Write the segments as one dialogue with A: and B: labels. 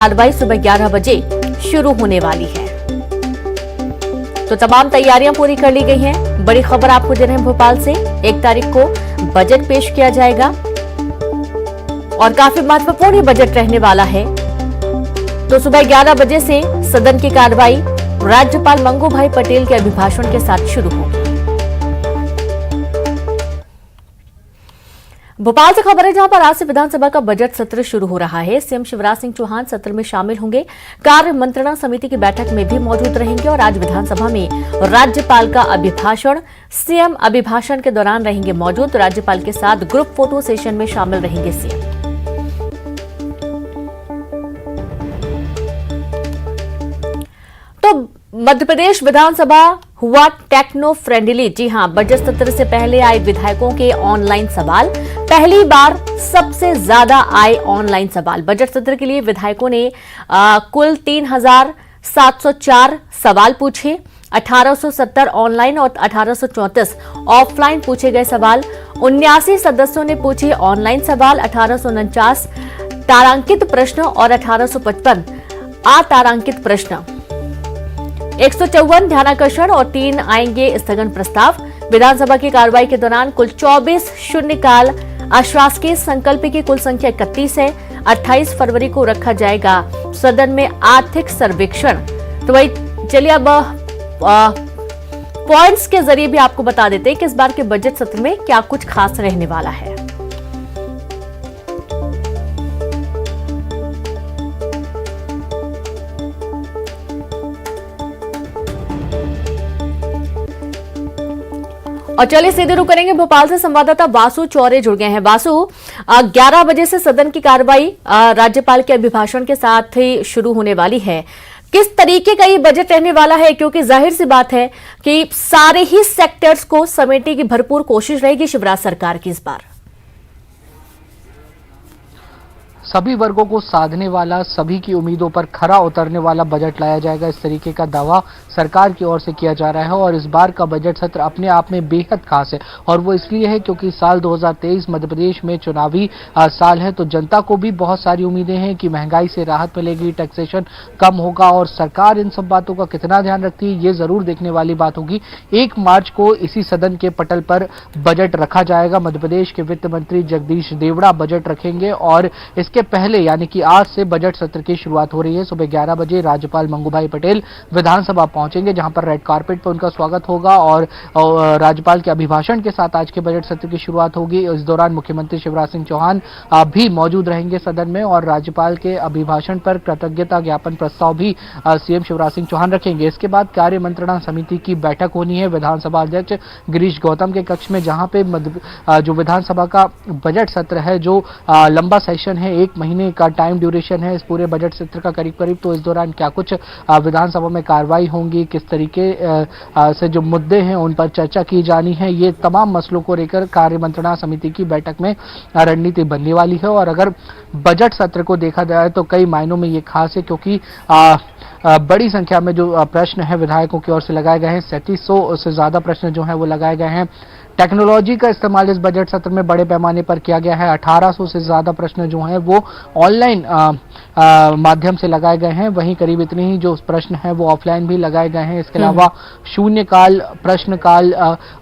A: कार्रवाई सुबह 11 बजे शुरू होने वाली है। तो तमाम तैयारियां पूरी कर ली गई हैं। बड़ी खबर आपको दे रहे हैं भोपाल से। 1 तारीख को बजट पेश किया जाएगा और काफी महत्वपूर्ण ही बजट रहने वाला है। तो सुबह 11 बजे से सदन की कार्रवाई राज्यपाल मंगूभाई पटेल के अभिभाषण के साथ शुरू होगी। भोपाल से खबर है, जहां पर आज से विधानसभा का बजट सत्र शुरू हो रहा है। सीएम शिवराज सिंह चौहान सत्र में शामिल होंगे। कार्य मंत्रणा समिति की बैठक में भी मौजूद रहेंगे और आज विधानसभा में राज्यपाल का अभिभाषण, सीएम अभिभाषण के दौरान रहेंगे मौजूद। राज्यपाल के साथ ग्रुप फोटो सेशन में शामिल रहेंगे सीएम। तो मध्य प्रदेश विधानसभा हुआ टेक्नो फ्रेंडली। जी हां, बजट सत्र से पहले आए विधायकों के ऑनलाइन सवाल। पहली बार सबसे ज्यादा आए ऑनलाइन सवाल। बजट सत्र के लिए विधायकों ने कुल 3704 सवाल पूछे। 1870 ऑनलाइन और 1834 ऑफलाइन पूछे गए सवाल। 79 सदस्यों ने पूछे ऑनलाइन सवाल। 1849 तारांकित प्रश्न और 1855 अतारांकित प्रश्न। 154 ध्यानाकर्षण और 3 आएंगे स्थगन प्रस्ताव। विधानसभा की कार्रवाई के दौरान कुल 24 शून्यकाल अशासकीय संकल्प की कुल संख्या 31 है। 28 फरवरी को रखा जाएगा सदन में आर्थिक सर्वेक्षण। तो वही चलिए अब पॉइंट्स के जरिए भी आपको बता देते हैं कि इस बार के बजट सत्र में क्या कुछ खास रहने वाला है। और चलिए सीधे रुक करेंगे भोपाल से। संवाददाता वासु चौरे जुड़ गए हैं। वासु, 11 बजे से सदन की कार्रवाई राज्यपाल के अभिभाषण के साथ ही शुरू होने वाली है। किस तरीके का ये बजट रहने वाला है, क्योंकि जाहिर सी बात है कि सारे ही सेक्टर्स को समेटने की भरपूर कोशिश रहेगी शिवराज सरकार की इस बार।
B: सभी वर्गों को साधने वाला, सभी की उम्मीदों पर खरा उतरने वाला बजट लाया जाएगा, इस तरीके का दावा सरकार की ओर से किया जा रहा है। और इस बार का बजट सत्र अपने आप में बेहद खास है और वो इसलिए है क्योंकि साल 2023 मध्य प्रदेश में चुनावी साल है। तो जनता को भी बहुत सारी उम्मीदें हैं कि महंगाई से राहत मिलेगी, टैक्सेशन कम होगा और सरकार इन सब बातों का कितना ध्यान रखती है ये जरूर देखने वाली बात होगी। 1 मार्च को इसी सदन के पटल पर बजट रखा जाएगा। मध्य प्रदेश के वित्त मंत्री जगदीश देवड़ा बजट रखेंगे और इसके पहले यानी कि आज से बजट सत्र की शुरुआत हो रही है। सुबह 11 बजे राज्यपाल मंगूभाई पटेल विधानसभा पहुंचेंगे, जहां पर रेड कार्पेट पर उनका स्वागत होगा और राज्यपाल के अभिभाषण के साथ आज के बजट सत्र की शुरुआत होगी। इस दौरान मुख्यमंत्री शिवराज सिंह चौहान भी मौजूद रहेंगे सदन में और राज्यपाल के अभिभाषण पर कृतज्ञता ज्ञापन प्रस्ताव भी सीएम शिवराज सिंह चौहान रखेंगे। इसके बाद कार्य मंत्रणा समिति की बैठक होनी है विधानसभा अध्यक्ष गिरीश गौतम के कक्ष में, जहां पे जो विधानसभा का बजट सत्र है, जो लंबा सेशन है, 1 महीने का टाइम ड्यूरेशन है इस पूरे बजट सत्र का करीब करीब। तो इस दौरान क्या कुछ विधानसभा में कार्रवाई होंगी, किस तरीके से जो मुद्दे हैं उन पर चर्चा की जानी है, ये तमाम मसलों को लेकर कार्य मंत्रणा समिति की बैठक में रणनीति बनने वाली है। और अगर बजट सत्र को देखा जाए तो कई मायनों में ये खास है क्योंकि बड़ी संख्या में जो प्रश्न है विधायकों की ओर से लगाए गए हैं। 3700 से ज्यादा प्रश्न जो है वो लगाए गए हैं। टेक्नोलॉजी का इस्तेमाल इस बजट सत्र में बड़े पैमाने पर किया गया है। 1800 से ज्यादा प्रश्न जो हैं वो ऑनलाइन माध्यम से लगाए गए हैं। वहीं करीब इतने ही जो प्रश्न हैं वो ऑफलाइन भी लगाए गए हैं। इसके अलावा शून्यकाल, प्रश्नकाल,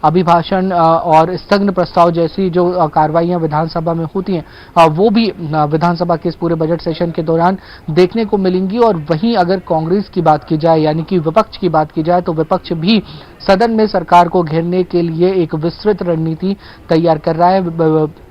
B: अभिभाषण और स्थगन प्रस्ताव जैसी जो कार्रवाइयां विधानसभा में होती हैं वो भी विधानसभा के इस पूरे बजट सेशन के दौरान देखने को मिलेंगी। और वहीं अगर कांग्रेस की बात की जाए यानी कि विपक्ष की बात की जाए तो विपक्ष भी सदन में सरकार को घेरने के लिए एक विस्तृत रणनीति तैयार कर रहा है।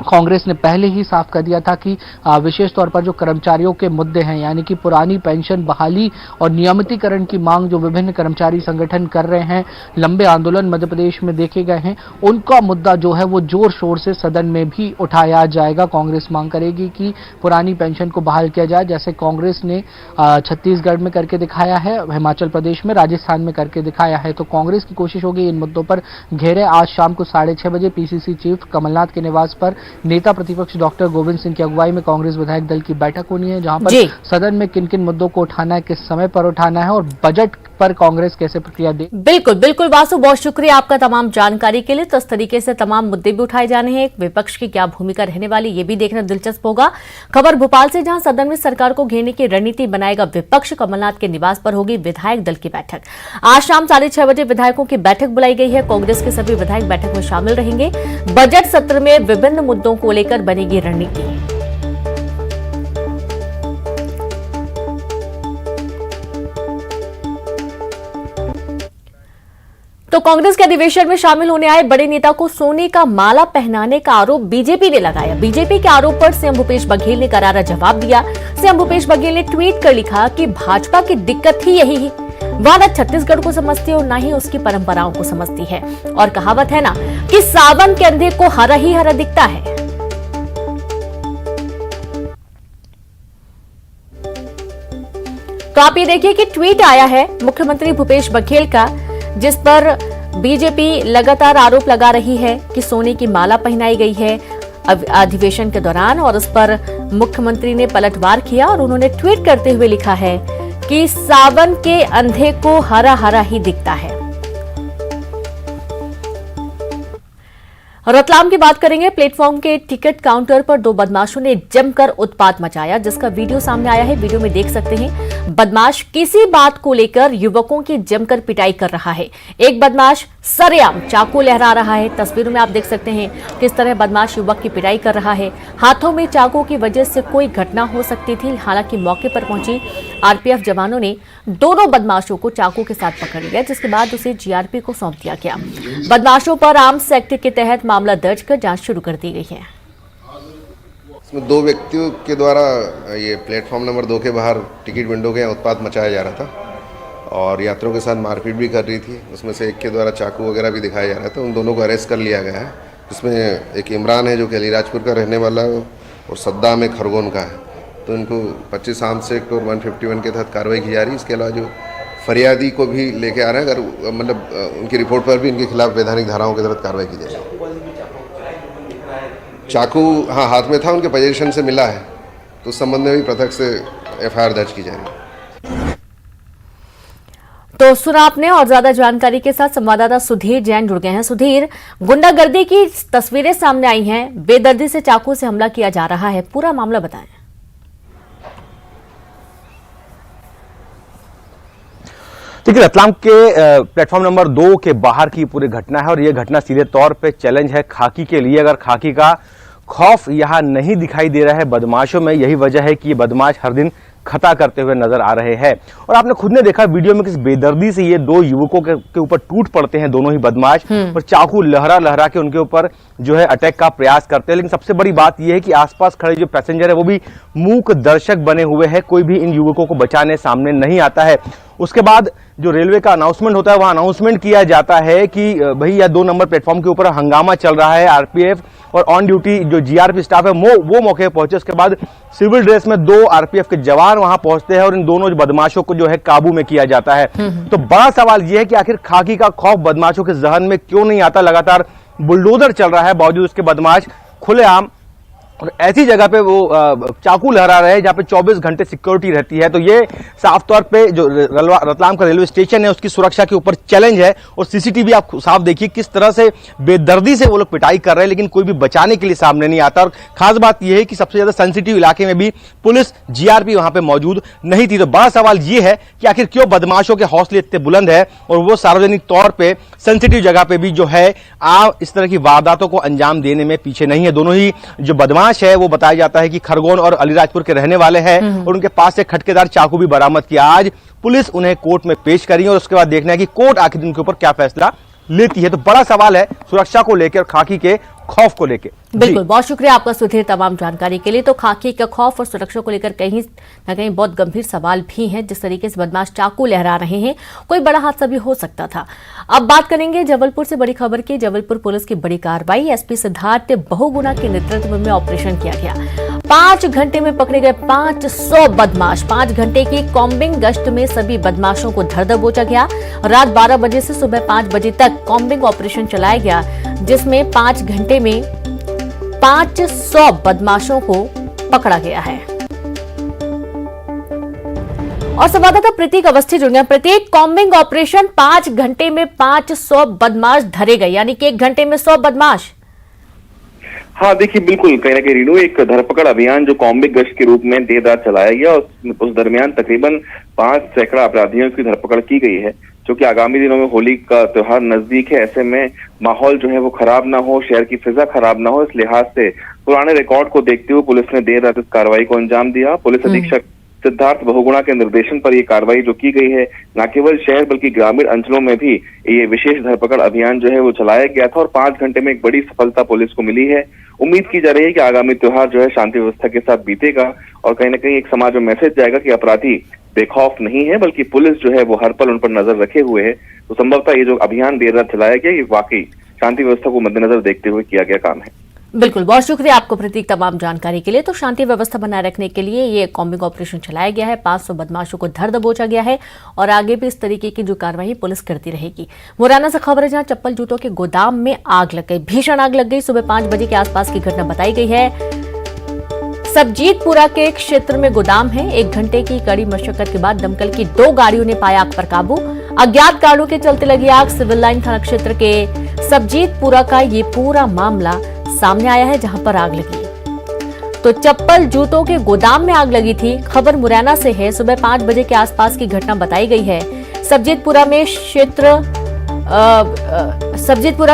B: कांग्रेस ने पहले ही साफ कर दिया था कि विशेष तौर पर जो कर्मचारियों के मुद्दे हैं यानी कि पुरानी पेंशन बहाली और नियमितीकरण की मांग जो विभिन्न कर्मचारी संगठन कर रहे हैं, लंबे आंदोलन मध्य प्रदेश में देखे गए हैं, उनका मुद्दा जो है वो जोर शोर से सदन में भी उठाया जाएगा। कांग्रेस मांग करेगी कि पुरानी पेंशन को बहाल किया जाए, जैसे कांग्रेस ने छत्तीसगढ़ में करके दिखाया है, हिमाचल प्रदेश में, राजस्थान में करके दिखाया है। तो कांग्रेस की कोशिश होगी इन मुद्दों पर घेरे। आज शाम को 6:30 बजे पीसीसी चीफ कमलनाथ के निवास पर नेता प्रतिपक्ष डॉक्टर गोविंद सिंह की अगुवाई में कांग्रेस विधायक दल की बैठक होनी है, जहां
A: जी।
B: पर सदन में किन किन मुद्दों को उठाना है, किस समय पर उठाना है और बजट पर कांग्रेस कैसे प्रक्रिया दे।
A: बिल्कुल बिल्कुल वासु, बहुत शुक्रिया आपका तमाम जानकारी के लिए। तो इस तरीके से तमाम मुद्दे भी उठाए जाने हैं, विपक्ष की क्या भूमिका रहने वाली ये भी देखना दिलचस्प होगा। खबर भोपाल से, जहां सदन में सरकार को घेरने की रणनीति बनाएगा विपक्ष। कमलनाथ के निवास पर होगी विधायक दल की बैठक। आज शाम 6:30 बजे विधायकों की बैठक बुलाई गई है। कांग्रेस के सभी विधायक बैठक में शामिल रहेंगे। बजट सत्र में विभिन्न मुद्दों को लेकर बनेगी रणनीति। तो कांग्रेस के अधिवेशन में शामिल होने आए बड़े नेता को सोने का माला पहनाने का आरोप बीजेपी ने लगाया। बीजेपी के आरोप पर सीएम भूपेश बघेल ने करारा जवाब दिया। सीएम भूपेश बघेल ने ट्वीट कर लिखा कि भाजपा की दिक्कत ही यही है, वह न छत्तीसगढ़ को समझती और न ही उसकी परंपराओं को समझती है। और कहावत है ना कि सावन के अंधे को हरा ही हरा दिखता है। तो आप ये देखिए कि ट्वीट आया है मुख्यमंत्री भूपेश बघेल का, जिस पर बीजेपी लगातार आरोप लगा रही है कि सोने की माला पहनाई गई है अधिवेशन के दौरान, और उस पर मुख्यमंत्री ने पलटवार किया और उन्होंने ट्वीट करते हुए लिखा है कि सावन के अंधे को हरा हरा ही दिखता है। रतलाम की बात करेंगे। प्लेटफॉर्म के टिकट काउंटर पर दो बदमाशों ने जमकर उत्पात मचाया, जिसका वीडियो सामने आया है। वीडियो में देख सकते हैं बदमाश किसी बात को लेकर युवकों की जमकर पिटाई कर रहा है। एक बदमाश सरेआम चाकू लहरा रहा है। तस्वीरों में आप देख सकते हैं किस तरह बदमाश युवक की पिटाई कर रहा है। हाथों में चाकू की वजह से कोई घटना हो सकती थी, हालांकि मौके पर पहुंची आरपीएफ जवानों ने दोनों बदमाशों को चाकू के साथ पकड़ लिया, जिसके बाद उसे जीआरपी को सौंप दिया गया। बदमाशों पर आर्म्स एक्ट के तहत मामला दर्ज कर जांच शुरू कर दी गई है।
C: इसमें दो व्यक्तियों के द्वारा ये प्लेटफॉर्म नंबर 2 के बाहर टिकट विंडो के यहाँ उत्पात मचाया जा रहा था और यात्रियों के साथ मारपीट भी कर रही थी। उसमें से एक के द्वारा चाकू वगैरह भी दिखाया जा रहा था। उन दोनों को अरेस्ट कर लिया गया है। इसमें एक इमरान है जो कि अलीराजपुर का रहने वाला है और सद्दाम एक खरगोन का है। तो इनको 25 आर्म्स एक्ट और 151 के तहत कार्रवाई की जा रही है। इसके अलावा जो फरियादी को भी लेके आ रहे हैं, अगर मतलब उनकी रिपोर्ट पर भी इनके खिलाफ वैधानिक धाराओं के तहत कार्रवाई की जाएगी। चाकू हाँ हाथ में था, उनके पोजीशन से मिला है, तो उस संबंध में भी पृथक से एफआईआर दर्ज की जाएगी।
A: तो सुना आपने, और ज्यादा जानकारी के साथ संवाददाता सुधीर जैन जुड़ गए हैं। सुधीर, गुंडागर्दी की तस्वीरें सामने आई हैं, बेदर्दी से चाकू से हमला किया जा रहा है, पूरा मामला बताएं।
D: देखिए, रतलाम के प्लेटफॉर्म नंबर 2 के बाहर की पूरी घटना है और यह घटना सीधे तौर पे चैलेंज है खाकी के लिए। अगर खाकी का खौफ यहां नहीं दिखाई दे रहा है बदमाशों में, यही वजह है कि ये बदमाश हर दिन खता करते हुए नजर आ रहे हैं। और आपने खुद ने देखा वीडियो में किस बेदर्दी से ये दो युवकों के ऊपर टूट पड़ते हैं, दोनों ही बदमाश, और चाकू लहरा लहरा के उनके ऊपर जो है अटैक का प्रयास करते हैं। लेकिन सबसे बड़ी बात यह है कि आसपास खड़े जो पैसेंजर है वो भी मूक दर्शक बने हुए हैं, कोई भी इन युवकों को बचाने सामने नहीं आता है। उसके बाद जो रेलवे का अनाउंसमेंट होता है, वहां अनाउंसमेंट किया जाता है कि भाई यह 2 नंबर प्लेटफॉर्म के ऊपर हंगामा चल रहा है। आरपीएफ और ऑन ड्यूटी जो जीआरपी स्टाफ है वो मौके पर पहुंचे। उसके बाद सिविल ड्रेस में 2 आरपीएफ के जवान वहां पहुंचते हैं और इन दोनों बदमाशों को जो है काबू में किया जाता है। तो बड़ा सवाल यह है कि आखिर खाकी का खौफ बदमाशों के जहन में क्यों नहीं आता। लगातार बुलडोजर चल रहा है, बावजूद उसके बदमाश खुलेआम और ऐसी जगह पे वो चाकू लहरा रहे हैं जहां पे 24 घंटे सिक्योरिटी रहती है। तो ये साफ तौर पे जो रतलाम का रेलवे स्टेशन है उसकी सुरक्षा के ऊपर चैलेंज है। और सीसीटीवी आप साफ देखिए किस तरह से बेदर्दी से वो लोग पिटाई कर रहे हैं, लेकिन कोई भी बचाने के लिए सामने नहीं आता। और खास बात यह है कि सबसे ज्यादा सेंसिटिव इलाके में भी पुलिस जीआरपी वहां पे मौजूद नहीं थी। तो बड़ा सवाल यह है कि आखिर क्यों बदमाशों के हौसले इतने बुलंद है और वो सार्वजनिक तौर पर सेंसिटिव जगह पे भी जो है इस तरह की वारदातों को अंजाम देने में पीछे नहीं है। दोनों ही जो बदमाश है वो बताया जाता है कि खरगोन और अलीराजपुर के रहने वाले हैं और उनके पास से खटकेदार चाकू भी बरामद किया। आज पुलिस उन्हें कोर्ट में पेश करी और उसके बाद देखना है कि कोर्ट आखिर उनके ऊपर क्या फैसला लेती है। तो बड़ा सवाल है सुरक्षा को लेकर, खाकी के खौफ को लेकर।
A: बिल्कुल, बहुत शुक्रिया आपका सुधीर तमाम जानकारी के लिए। तो खाकी का खौफ और सुरक्षा को लेकर कहीं न कहीं बहुत गंभीर सवाल भी हैं। जिस तरीके से बदमाश चाकू लहरा रहे हैं, कोई बड़ा हादसा भी हो सकता था। अब बात करेंगे जबलपुर से बड़ी खबर की। जबलपुर पुलिस की बड़ी कार्रवाई, एसपी सिद्धार्थ बहुगुणा के नेतृत्व में ऑपरेशन किया गया। 5 घंटे में पकड़े गए 500 बदमाश। 5 घंटे की कॉम्बिंग गश्त में सभी बदमाशों को धर दबोचा गया। रात 12 बजे से सुबह 5 बजे तक कॉम्बिंग ऑपरेशन चलाया गया, जिसमें 5 घंटे में 500 बदमाशों को पकड़ा गया है। और संवाददाता प्रतीक अवस्थी जुड़ गए। प्रतीक, कॉम्बिंग ऑपरेशन 5 घंटे में 500 बदमाश धरे गए, यानी कि 1 घंटे में 100 बदमाश।
E: हाँ देखिए, बिल्कुल कहीं ना कहीं रीनू, एक धरपकड़ अभियान जो कॉम्बिंग गश्त के रूप में देर रात चलाया गया, उस दरमियान तकरीबन 5 सैकड़ा अपराधियों की धरपकड़ की गई है। क्योंकि आगामी दिनों में होली का त्योहार नजदीक है, ऐसे में माहौल जो है वो खराब ना हो, शहर की फिजा खराब ना हो, इस लिहाज से पुराने रिकॉर्ड को देखते हुए पुलिस ने देर रात इस कार्रवाई को अंजाम दिया। पुलिस अधीक्षक सिद्धार्थ बहुगुणा के निर्देशन पर यह कार्रवाई जो की गई है, न केवल शहर बल्कि ग्रामीण अंचलों में भी ये विशेष धरपकड़ अभियान जो है वो चलाया गया था और 5 घंटे में एक बड़ी सफलता पुलिस को मिली है। उम्मीद की जा रही है कि आगामी त्योहार जो है शांति व्यवस्था के साथ बीतेगा और कहीं ना कहीं एक समाज में मैसेज जाएगा कि अपराधी बेखौफ नहीं है, बल्कि पुलिस जो है वो हर पल उन पर नजर रखे हुए है। तो संभवतः ये जो अभियान देर रात चलाया गया, ये वाकई शांति व्यवस्था को मद्देनजर देखते हुए किया गया काम है।
A: बिल्कुल, बहुत शुक्रिया आपको प्रतीक तमाम जानकारी के लिए। तो शांति व्यवस्था बनाए रखने के लिए ये कॉम्बिंग ऑपरेशन चलाया गया है, 500 बदमाशों को धर दबोचा गया है और आगे भी इस तरीके की जो कार्रवाई पुलिस करती रहेगी। मुरैना से खबर है, जहां चप्पल जूतों के गोदाम में आग लग गई, भीषण आग लग गई। सुबह 5 बजे के आसपास की घटना बताई गई है। सब्जीतपुरा के क्षेत्र में गोदाम है। 1 घंटे की कड़ी मशक्कत के बाद दमकल की 2 गाड़ियों ने पाया आग पर काबू। अज्ञात कारणों के चलते लगी आग। सिविल लाइन थाना क्षेत्र के सब्जीतपुरा का ये पूरा मामला सामने आया है, जहां पर आग लगी। तो चप्पल जूतों के गोदाम में आग लगी थी। खबर मुरैना से है। सुबह 5 बजे के आसपास की घटना बताई गई है। सब्जीतपुरा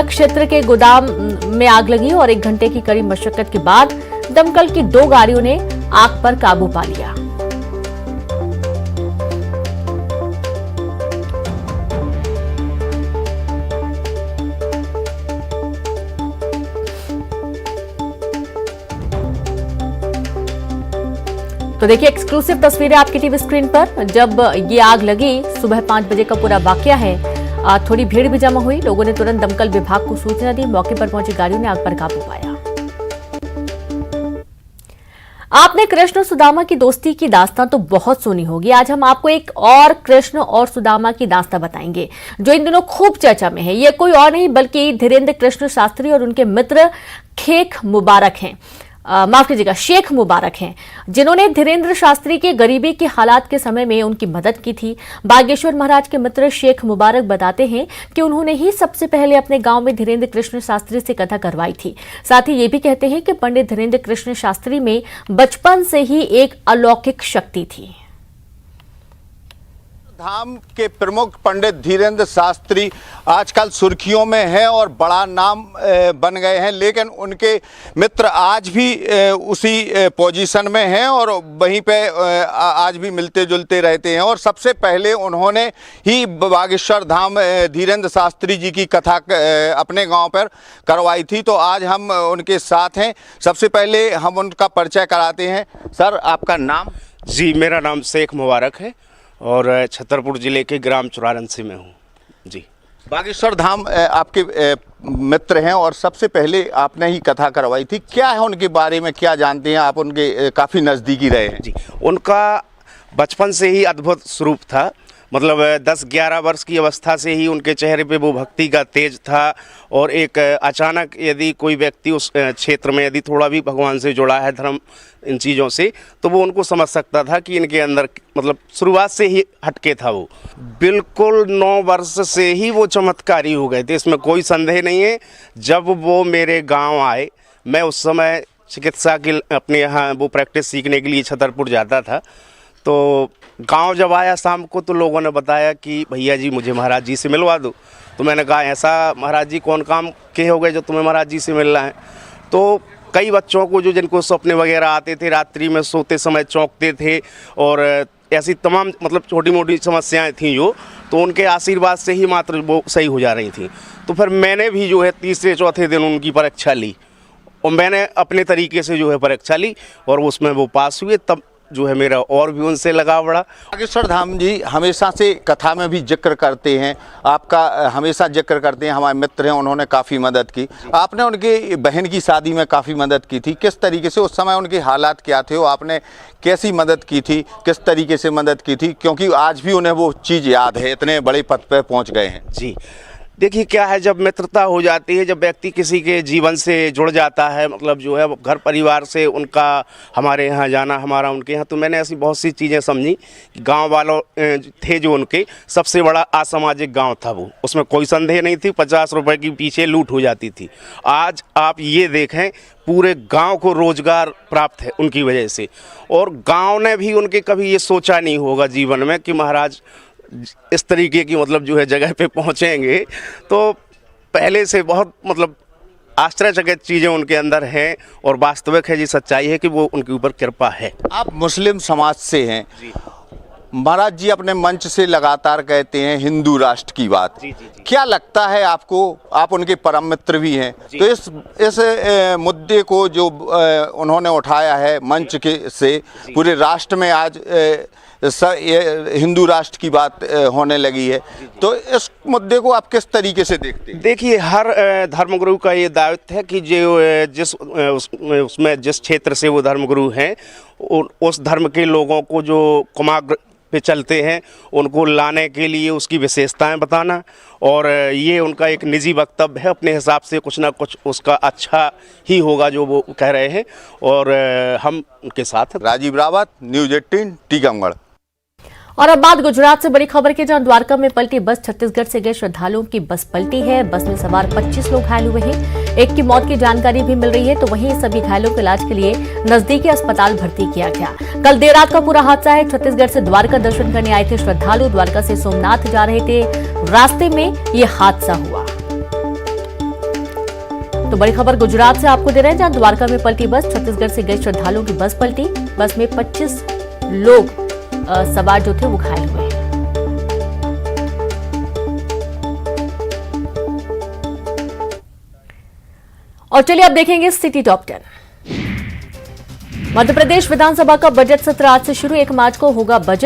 A: क्षेत्र के गोदाम में आग लगी और 1 घंटे की कड़ी मशक्कत के बाद दमकल की 2 गाड़ियों ने आग पर काबू पा लिया। तो देखिए एक्सक्लूसिव तस्वीरें आपकी टीवी स्क्रीन पर। जब ये आग लगी, सुबह 5 बजे का पूरा वाकया है। थोड़ी भीड़ भी जमा हुई। लोगों ने तुरंत दमकल विभाग को सूचना दी। मौके पर पहुंची गाड़ियों ने आग पर काबू पाया। आपने कृष्ण और सुदामा की दोस्ती की दास्तां तो बहुत सुनी होगी। आज हम आपको एक और कृष्ण और सुदामा की दास्तां बताएंगे जो इन दिनों खूब चर्चा में है। ये कोई और नहीं बल्कि धीरेन्द्र कृष्ण शास्त्री और उनके मित्र शेख मुबारक हैं, जिन्होंने धीरेन्द्र शास्त्री के गरीबी के हालात के समय में उनकी मदद की थी। बागेश्वर महाराज के मित्र शेख मुबारक बताते हैं कि उन्होंने ही सबसे पहले अपने गांव में धीरेन्द्र कृष्ण शास्त्री से कथा करवाई थी। साथ ही ये भी कहते हैं कि पंडित धीरेन्द्र कृष्ण शास्त्री में बचपन से ही एक अलौकिक शक्ति थी।
F: धाम के प्रमुख पंडित धीरेन्द्र शास्त्री आजकल सुर्खियों में हैं और बड़ा नाम बन गए हैं, लेकिन उनके मित्र आज भी उसी पोजीशन में हैं और वहीं पे आज भी मिलते जुलते रहते हैं। और सबसे पहले उन्होंने ही बागेश्वर धाम धीरेन्द्र शास्त्री जी की कथा अपने गांव पर करवाई थी। तो आज हम उनके साथ हैं। सबसे पहले हम उनका परिचय कराते हैं। सर, आपका नाम?
G: जी, मेरा नाम शेख मुबारक है और छतरपुर जिले के ग्राम चुरारंसी में हूँ। जी,
F: बागेश्वर धाम आपके मित्र हैं और सबसे पहले आपने ही कथा करवाई थी। क्या है उनके बारे में, क्या जानते हैं आप? उनके काफ़ी नज़दीकी रहे हैं।
G: जी, उनका बचपन से ही अद्भुत स्वरूप था। मतलब 10-11 वर्ष की अवस्था से ही उनके चेहरे पे वो भक्ति का तेज था और एक अचानक यदि कोई व्यक्ति उस क्षेत्र में यदि थोड़ा भी भगवान से जुड़ा है, धर्म इन चीज़ों से, तो वो उनको समझ सकता था कि इनके अंदर मतलब शुरुआत से ही हटके था। वो बिल्कुल 9 वर्ष से ही वो चमत्कारी हो गए थे, इसमें कोई संदेह नहीं है। जब वो मेरे गाँव आए, मैं उस समय चिकित्सा के अपने यहाँ वो प्रैक्टिस सीखने के लिए छतरपुर जाता था। तो गांव जब आया शाम को तो लोगों ने बताया कि भैया जी मुझे महाराज जी से मिलवा दो। तो मैंने कहा ऐसा महाराज जी कौन काम के हो गए जो तुम्हें महाराज जी से मिलना है? तो कई बच्चों को जो जिनको सपने वगैरह आते थे, रात्रि में सोते समय चौंकते थे और ऐसी तमाम मतलब छोटी मोटी समस्याएं थीं जो, तो उनके आशीर्वाद से ही मात्र वो सही हो जा रही थी। तो फिर मैंने भी जो है 3-4 दिन उनकी परीक्षा ली और मैंने अपने तरीके से जो है परीक्षा ली और उसमें वो पास हुए। तब जो है मेरा और भी उनसे लगाव बढ़ा।
F: बागेश्वर धाम जी हमेशा से कथा में भी जिक्र करते हैं, आपका हमेशा जिक्र करते हैं, हमारे मित्र हैं, उन्होंने काफ़ी मदद की। आपने उनके बहन की शादी में काफ़ी मदद की थी। किस तरीके से उस समय उनके हालात क्या थे, आपने कैसी मदद की थी, किस तरीके से मदद की थी? क्योंकि आज भी उन्हें वो चीज़ याद है, इतने बड़े पद पर पहुँच गए हैं।
G: जी, देखिए क्या है, जब मित्रता हो जाती है, जब व्यक्ति किसी के जीवन से जुड़ जाता है, मतलब जो है घर परिवार से उनका हमारे यहाँ जाना, हमारा उनके यहाँ, तो मैंने ऐसी बहुत सी चीज़ें समझी कि गांव वालों थे जो उनके सबसे बड़ा असामाजिक गांव था वो, उसमें कोई संदेह नहीं थी। 50 रुपए की पीछे लूट हो जाती थी। आज आप ये देखें, पूरे गांव को रोजगार प्राप्त है उनकी वजह से, और गांव ने भी उनके कभी ये सोचा नहीं होगा जीवन में कि महाराज इस तरीके की मतलब जो है जगह पे पहुंचेंगे। तो पहले से बहुत मतलब आश्चर्यचकित चीज़ें उनके अंदर हैं, और वास्तविक है जी, सच्चाई है कि वो उनके ऊपर कृपा है।
F: आप मुस्लिम समाज से हैं, महाराज जी अपने मंच से लगातार कहते हैं हिंदू राष्ट्र की बात। क्या लगता है आपको, आप उनके परम मित्र भी हैं, तो इस मुद्दे को जो उन्होंने उठाया है मंच के से, पूरे राष्ट्र में आज हिंदू राष्ट्र की बात होने लगी है, तो इस मुद्दे को आप किस तरीके से देखते हैं?
G: देखिए, हर धर्मगुरु का ये दायित्व है कि जो उसमें जिस क्षेत्र से वो धर्मगुरु हैं, उस धर्म के लोगों को जो कुमार्ग पे चलते हैं उनको लाने के लिए उसकी विशेषताएं बताना, और ये उनका एक निजी वक्तव्य है। अपने हिसाब से कुछ ना कुछ उसका अच्छा ही होगा जो वो कह रहे हैं, और हम उनके साथ हैं।
F: राजीव रावत, न्यूज़ 18, टीकमगढ़।
A: और अब बात गुजरात से बड़ी खबर की, जहां द्वारका में पलटी बस, छत्तीसगढ़ से गए श्रद्धालुओं की बस पलटी है। बस में सवार 25 लोग घायल हुए हैं। एक की मौत की जानकारी भी मिल रही है, तो वहीं सभी घायलों को इलाज के लिए नजदीकी अस्पताल भर्ती किया गया। कल देर रात का पूरा हादसा है। छत्तीसगढ़ से द्वारका दर्शन करने आए थे श्रद्धालु, द्वारका से सोमनाथ जा रहे थे, रास्ते में ये हादसा हुआ। तो बड़ी खबर गुजरात से आपको दे रहे हैं, जहां द्वारका में पलटी बस, छत्तीसगढ़ से गए श्रद्धालुओं की बस पलटी। बस में 25 लोग सवार जो थे वो घायल हुए। और चलिए अब देखेंगे सिटी टॉप 10। मध्य प्रदेश विधानसभा का बजट सत्र आज से शुरू, 1 मार्च को होगा बजट।